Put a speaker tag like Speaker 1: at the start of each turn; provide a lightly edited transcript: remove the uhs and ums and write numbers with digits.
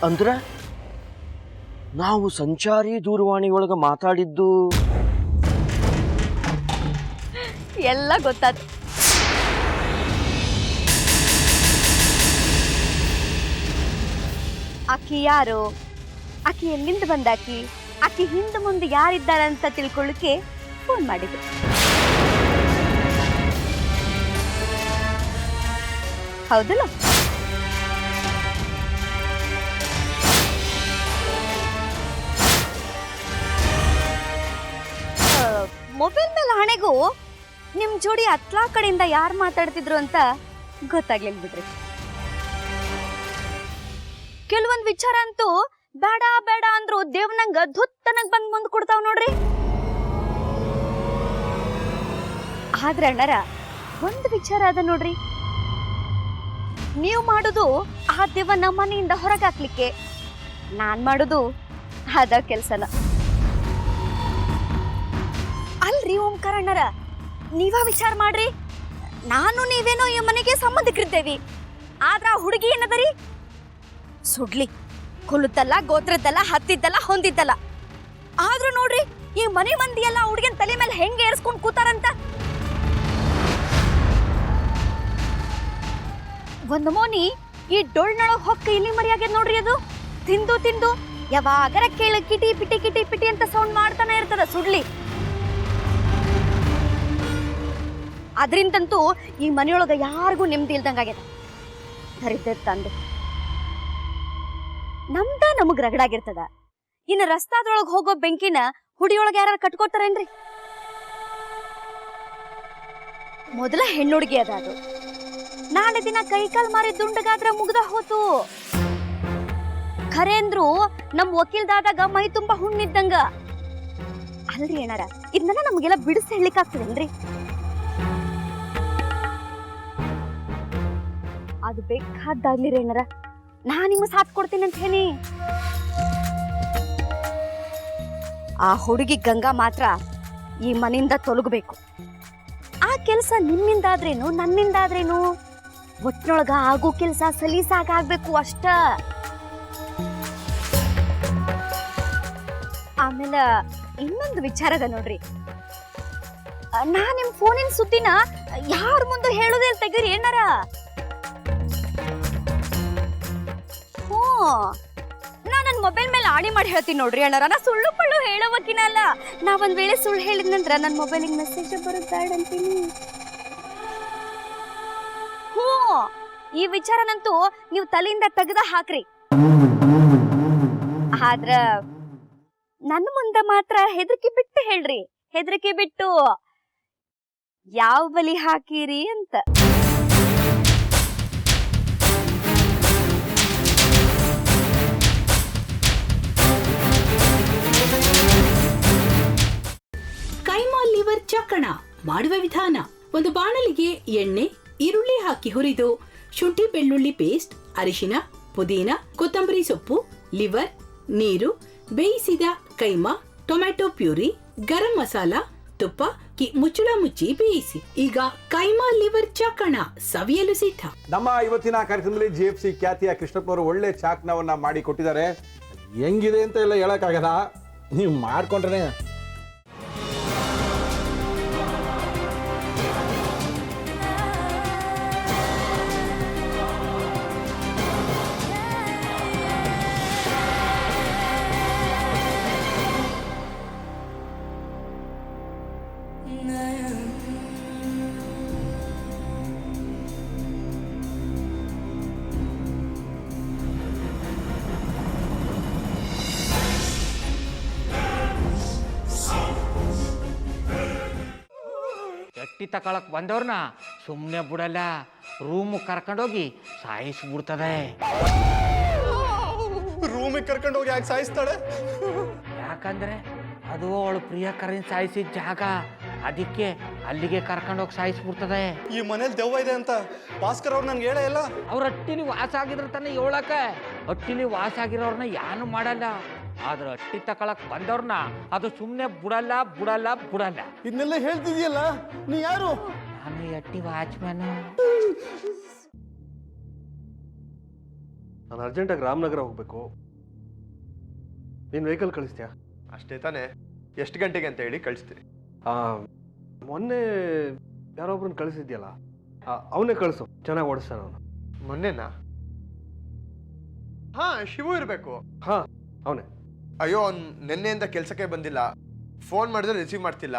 Speaker 1: ಅಂದ್ರೆ ನಾವು ಸಂಚಾರಿ ದೂರವಾಣಿ ಒಳಗೆ ಮಾತಾಡಿದ್ದು
Speaker 2: ಎಲ್ಲ ಗೊತ್ತಾಯ್ತು. ಆಕಿ ಯಾರು, ಆಕಿ ಎಲ್ಲಿಂದ ಬಂದಾಕಿ, ಆಕಿ ಹಿಂದೆ ಮುಂದೆ ಯಾರಿದ್ದಾರೆ ಅಂತ ತಿಳ್ಕೊಳ್ಳಿಕ್ಕೆ ಫೋನ್ ಮಾಡಿದ್ರು. ಹೌದಲ್ಲ? ಮೊಬೈಲ್ ಮೇಲೆ ಹಣೆಗೂ ನಿಮ್ ಜೋಡಿ ಅತ್ಲಾ ಕಡೆಯಿಂದ ಯಾರು ಮಾತಾಡ್ತಿದ್ರು ಅಂತ ಗೊತ್ತಾಗ್ಲಿಲ್ಲ ಬಿಡ್ರಿ. ಕೆಲವೊಂದ್ ವಿಚಾರ ಅಂತೂ ಬೇಡ ಬೇಡ ಅಂದ್ರು ದೇವ್ನಂಗ ಧುತ್ತನಗ್ ಬಂದ್ ಮುಂದ್ ಕೊಡ್ತಾವ್ ನೋಡ್ರಿ. ಆದ್ರೆ ಅಣ್ಣರ ಒಂದ್ ವಿಚಾರ ಅದ ನೋಡ್ರಿ, ನೀವು ಮಾಡುದು ಆ ದೇವ ನಮ್ಮ ಮನೆಯಿಂದ ಹೊರಗೆ ಹಾಕ್ಲಿಕ್ಕೆ, ನಾನ್ ಮಾಡುದು ಅದ ಕೆಲ್ಸನ. ಅಲ್ರಿ ಓಂಕಾರ ಅಣ್ಣರ, ನೀವ ವಿಚಾರ ಮಾಡ್ರಿ. ನಾನು ನೀವೇನೋ ಈ ಮನೆಗೆ ಸಂಬಂಧಿಕರಿದ್ದೇವಿ, ಆದ್ರ ಆ ಹುಡುಗಿ ಏನದರಿ, ಸುಡ್ಲಿ ಕುಲುತ್ತಲ್ಲ, ಗೋತ್ರದ್ದಲ್ಲ, ಹತ್ತಿದ್ದಲ್ಲ, ಹೊಂದಿದ್ದಲ್ಲ. ಆದ್ರೂ ನೋಡ್ರಿ ಈ ಮನೆ ಮಂದಿ ಎಲ್ಲ ಹುಡುಗಿನ ತಲೆ ಮೇಲೆ ಹೆಂಗೆ ಏರ್ಸ್ಕೊಂಡ್ ಕೂತಾರಂತ. ಒಂದು ಮೋನಿ ಈ ಡೊಳ್ನೊಳಗ್ ಹೊಕ್ಕ ಇಲ್ಲಿ ಮರಿಯಾಗ್ಯದ ನೋಡ್ರಿ. ಅದು ತಿಂದು ತಿಂದು ಯಾವಾಗರ ಕೇಳ ಕಿಟಿ ಪಿಟಿ ಕಿಟಿ ಪಿಟಿ ಅಂತ ಸೌಂಡ್ ಮಾಡ್ತಾನೆ ಇರ್ತದ ಸುಡ್ಲಿ. ಅದ್ರಿಂದಂತೂ ಈ ಮನೆಯೊಳಗ ಯಾರಿಗೂ ನೆಮ್ಮದಿ ಇಲ್ದಂಗಾಗ್ಯದ. ಹರಿದ್ದ ತಂದು ನಮ್ದ ನಮಗ್ ರಗಡಾಗಿರ್ತದ. ಇನ್ನು ರಸ್ತಾದೊಳಗ್ ಹೋಗೋ ಬೆಂಕಿನ ಹುಡಿಯೊಳಗ ಯಾರು ಕಟ್ಕೋತಾರೇನ್ರಿ? ಮೊದಲ ಹೆಣ್ಣುಡುಗಿ ಅದ ಅದು. ನಾಳೆ ದಿನ ಕೈಕಾಲ್ ಮಾರಿ ದುಂಡಗಾದ್ರ ಮುಗ್ದ ಹೋತು. ಖರೆ ಅಂದ್ರು ನಮ್ ವಕೀಲ್ದಾದಾಗ ಮೈ ತುಂಬಾ ಹುಣ್ಣಿದ್ದಂಗ ಅಲ್ರಿ ಏನಾರ. ಇದನ್ನೆಲ್ಲ ನಮ್ಗೆಲ್ಲ ಬಿಡಿಸಿ ಹೇಳಲಿಕ್ಕಾಗ್ತದೇನ್ರಿ? ಅದು ಬೇಕಾದ್ದಾಗ್ಲಿರಿ ಏನಾರ, ನಾ ನಿಮ್ಮ ಸಾಥ್ ಕೊಡ್ತೀನಿ ಅಂತ ಹೇಳಿ. ಆ ಹುಡುಗಿ ಗಂಗಾ ಮಾತ್ರ ಈ ಮನೆಯಿಂದ ತೊಲಗಬೇಕು. ಆ ಕೆಲಸ ನಿಮ್ಮಿಂದಾದ್ರೇನು ನನ್ನಿಂದಾದ್ರೇನು ಒಟ್ಟಿನೊಳಗ ಆಗೋ ಕೆಲಸ ಸಲೀಸಾಗಬೇಕು ಅಷ್ಟ. ಆಮೇಲೆ ಇನ್ನೊಂದು ವಿಚಾರದ ನೋಡ್ರಿ, ನಾ ನಿಮ್ ಫೋನಿನ ಸುದ್ದಿನ ಯಾರ ಮುಂದೆ ಹೇಳೋದೇ ತೆಗೀರಿ ಏನಾರ. ನಾ ನನ್ನ ಮೊಬೈಲ್ ಮೇಲೆ ಆಣಿ ಮಾಡಿ ಹೇಳ್ತೀನಿ ನೋಡ್ರಿ ಅಣ್ಣಾರ. ನಾ ಸುಳ್ಳು ಪಳ್ಳು ಹೇಳೋವಕಿನ ಅಲ್ಲ. ನಾ ಒಂದ್ ವೇಳೆ ಸುಳ್ಳು ಹೇಳಿದ್ನಂದ್ರ ನನ್ನ ಮೊಬೈಲಿಗೆ ಮೆಸೇಜ್ ಬರೋದ್ ಬ್ಯಾಡ ಅಂತೀನಿ. ಈ ವಿಚಾರನಂತೂ ನೀವು ತಲೆಯಿಂದ ತೆಗೆದ ಹಾಕ್ರಿ. ಆದ್ರ ನನ್ನ ಮುಂದೆ ಮಾತ್ರ ಹೆದರಿಕೆ ಬಿಟ್ಟು ಹೇಳ್ರಿ, ಹೆದರಿಕೆ ಬಿಟ್ಟು ಯಾವ ಬಲಿ ಹಾಕಿರಿ ಅಂತ.
Speaker 3: ಕೈಮಾ ಲಿವರ್ ಚಕ್ಕಣ ಮಾಡುವ ವಿಧಾನ: ಒಂದು ಬಾಣಲಿಗೆ ಎಣ್ಣೆ, ಈರುಳ್ಳಿ ಹಾಕಿ ಹುರಿದು ಶುಂಠಿ ಬೆಳ್ಳುಳ್ಳಿ ಪೇಸ್ಟ್, ಅರಿಶಿನ, ಪುದೀನ, ಕೊತ್ತಂಬರಿ ಸೊಪ್ಪು, ಲಿವರ್, ನೀರು, ಬೇಯಿಸಿದ ಕೈಮಾ, ಟೊಮ್ಯಾಟೊ ಪ್ಯೂರಿ, ಗರಂ ಮಸಾಲ, ತುಪ್ಪ ಮುಚ್ಚಳ ಮುಚ್ಚಿ ಬೇಯಿಸಿ. ಈಗ ಕೈಮಾ ಲಿವರ್ ಚಾಕಣ ಸವಿಯಲು ಸಿದ್ಧ.
Speaker 4: ನಮ್ಮ ಇವತ್ತಿನ ಕಾರ್ಯಕ್ರಮದಲ್ಲಿ GFC ಖ್ಯಾತಿಯ ಕೃಷ್ಣಪ್ಪನವರು ಒಳ್ಳೆ ಚಾಕ್ನವನ್ನ ಮಾಡಿ ಕೊಟ್ಟಿದ್ದಾರೆ. ಹೆಂಗಿದೆ ಅಂತ ಎಲ್ಲ ಹೇಳಕ್ಕಾಗಲ್ಲ, ನೀವು ಮಾಡ್ಕೊಂಡ್ರೆ.
Speaker 5: ಎಟ್ಟಿ ತಕೊಳಕ್ ಬಂದವ್ರನ್ನ ಸುಮ್ಮನೆ ಬಿಡಲ್ಲ, ರೂಮ್ ಕರ್ಕೊಂಡೋಗಿ ಸಾಯಿಸ್ಬಿಡ್ತದೆ.
Speaker 6: ರೂಮಿಗೆ ಕರ್ಕೊಂಡೋಗಿ ಯಾಕೆ ಸಾಯಿಸ್ತಾಳೆ?
Speaker 5: ಯಾಕಂದ್ರೆ ಅದು ಅವಳು ಪ್ರಿಯಕರನ್ ಸಾಯಿಸಿದ ಜಾಗ, ಅದಕ್ಕೆ ಅಲ್ಲಿಗೆ ಕರ್ಕೊಂಡೋಗಿ ಸಾಯಿಸ್ಬಿಡ್ತದೆ.
Speaker 6: ಈ ಮನೇಲಿ ದೆವ್ವ ಇದೆ ಅಂತ ಭಾಸ್ಕರ್ ಅವ್ರು ನನ್ಗೆ ಹೇಳೇ ಇಲ್ಲ.
Speaker 5: ಅವ್ರ ಹಟ್ಟಿಲಿ ವಾಸ ಆಗಿದ್ರ ತಾನೆ ಹೇಳಕ. ಹಟ್ಟಿಲಿ ವಾಸ ಆಗಿರೋರ್ನ ಯಾನು ಮಾಡಲ್ಲ, ಆದ್ರೆ ಹಟ್ಟಿ ತಕೊಳಕ್ ಬಂದವ್ರನ್ನ ಅದು ಸುಮ್ಮನೆ ಬಿಡಲ್ಲ ಬಿಡಲ್ಲ ಬಿಡಲ್ಲ.
Speaker 6: ಇದನ್ನೆಲ್ಲ ಹೇಳ್ತಿದ್ಯಲ್ಲ, ನೀ ಯಾರು?
Speaker 5: ನಾನು ಹಟ್ಟಿ ವಾಚ್ಮ್ಯಾನು.
Speaker 7: ನಾನು ಅರ್ಜೆಂಟಾಗಿ ರಾಮನಗರ ಹೋಗಬೇಕು. ನೀನು ವೆಹಿಕಲ್ ಕಳಿಸ್ತೀಯಾ?
Speaker 8: ಅಷ್ಟೇ ತಾನೇ, ಎಷ್ಟು ಗಂಟೆಗೆ ಅಂತ ಹೇಳಿ ಕಳಿಸ್ತೀನಿ.
Speaker 7: ಮೊನ್ನೆ ಯಾರೊಬ್ರನ್ನ ಕಳಿಸಿದ್ಯಲ್ಲ, ಅವನೇ ಕಳಿಸು, ಚೆನ್ನಾಗಿ ಓಡಿಸ್ತಾನೆ ಅವನು.
Speaker 8: ಮೊನ್ನೆನಾ? ಹಾ, ಶಿವು ಇರಬೇಕು.
Speaker 7: ಹಾಂ, ಅವನೇ.
Speaker 8: ಅಯ್ಯೋ, ಅವ್ನು ನಿನ್ನೆಯಿಂದ ಕೆಲಸಕ್ಕೆ ಬಂದಿಲ್ಲ. ಫೋನ್ ಮಾಡಿದ್ರೆ ರಿಸೀವ್ ಮಾಡ್ತಿಲ್ಲ.